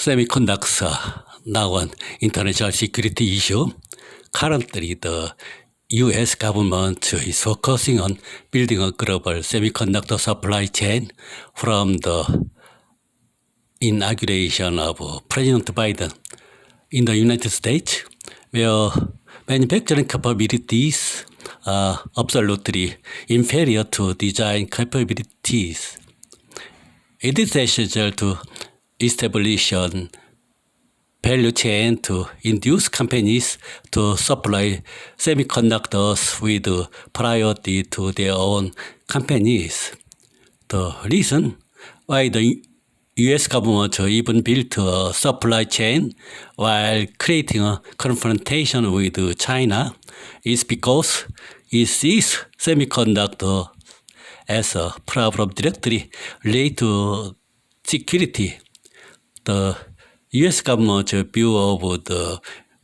Semiconductors are now an international security issue. Currently, the U.S. government is focusing on building a global semiconductor supply chain from the inauguration of President Biden in the United States, where manufacturing capabilities are absolutely inferior to design capabilities. It is essential to establish a value chain to induce companies to supply semiconductors with priority to their own companies. The reason why the U.S. government even built a supply chain while creating a confrontation with China is because it sees semiconductor as a problem directly related to security. The U.S. government's view of the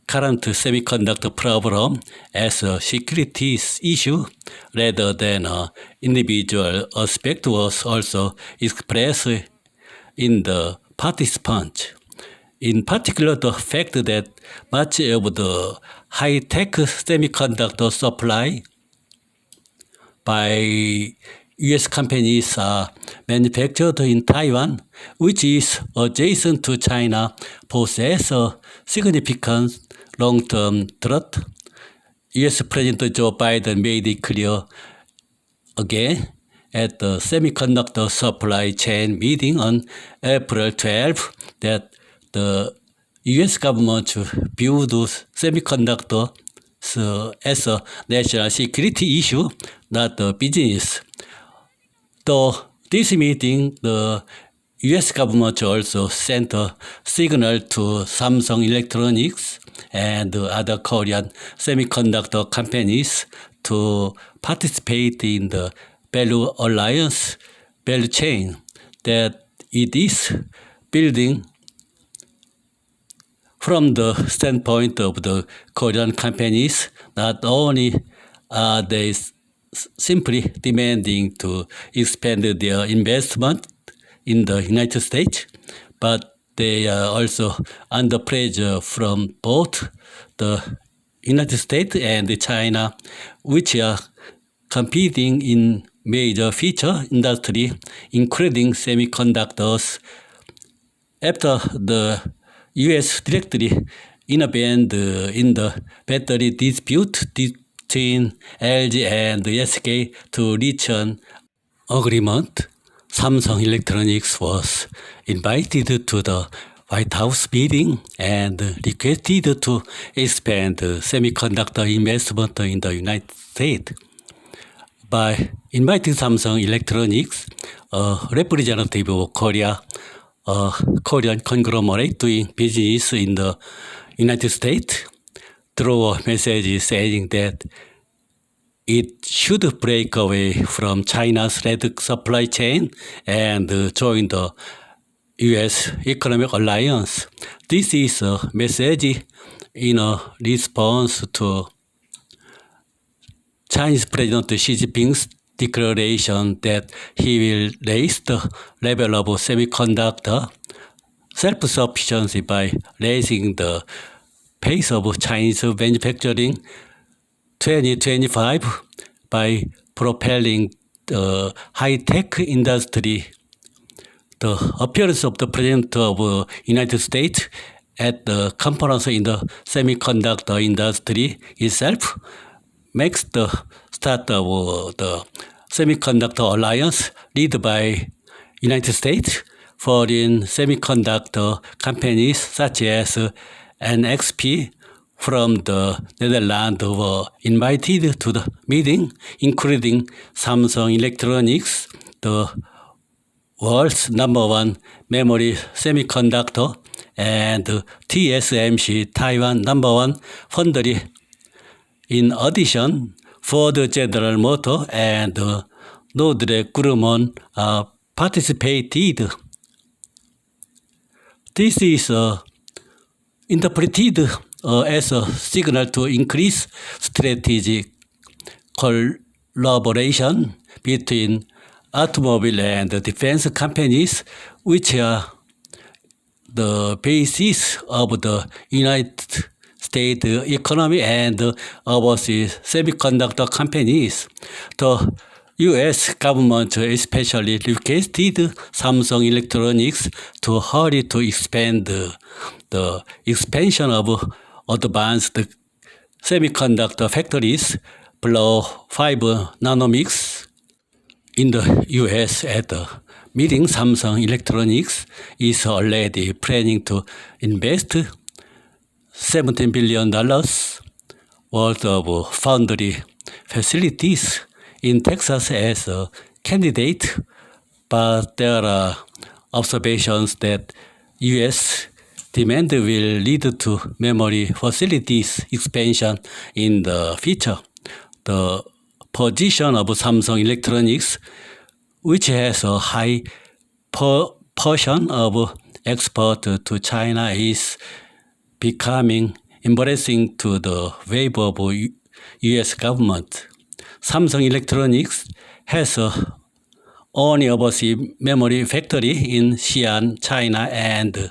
current semiconductor problem as a security issue rather than an individual aspect was also expressed in the participants. In particular, the fact that much of the high-tech semiconductor supply by U.S. companies are manufactured in Taiwan, which is adjacent to China, poses a significant long-term threat. U.S. President Joe Biden made it clear again at the semiconductor supply chain meeting on April 12 that the U.S. government viewed semiconductors as a national security issue, not a business. Though this meeting, the U.S. government also sent a signal to Samsung Electronics and other Korean semiconductor companies to participate in the value alliance value chain that it is building. From the standpoint of the Korean companies, not only are they simply demanding to expand their investment in the United States, but they are also under pressure from both the United States and China, which are competing in major feature industry, including semiconductors. After the U.S. directly intervened in the battery dispute between LG and SK to reach an agreement, Samsung Electronics was invited to the White House meeting and requested to expand semiconductor investment in the United States. By inviting Samsung Electronics, a representative of Korea, a Korean conglomerate doing business in the United States, threw a message saying that it should break away from China's red supply chain and join the U.S. economic alliance. This is a message in a response to Chinese President Xi Jinping's declaration that he will raise the level of semiconductor self-sufficiency by raising the pace of Chinese manufacturing 2025 by propelling the high-tech industry. The appearance of the President of the United States at the conference in the semiconductor industry itself makes the start of the Semiconductor Alliance led by United States. Foreign semiconductor companies such as NXP from the Netherlands were invited to the meeting, including Samsung Electronics, the world's #1 memory semiconductor, and TSMC, Taiwan #1 foundry. In addition, Ford, General Motors, and Northrop Grumman participated. This is interpreted as a signal to increase strategic collaboration between automobile and defense companies, which are the basis of the United States economy and overseas semiconductor companies. The U.S. government especially requested Samsung Electronics to hurry to expand the expansion of advanced semiconductor factories below 5 nanometers. In the U.S. at the meeting, Samsung Electronics is already planning to invest $17 billion worth of foundry facilities in Texas as a candidate, but there are observations that U.S. demand will lead to memory facilities expansion in the future. The position of Samsung Electronics, which has a high portion of export to China, is becoming embarrassing to the wave of U.S. government. Samsung Electronics has only overseas memory factory in Xi'an, China, and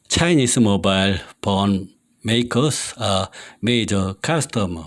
Chinese mobile phone makers are major customers.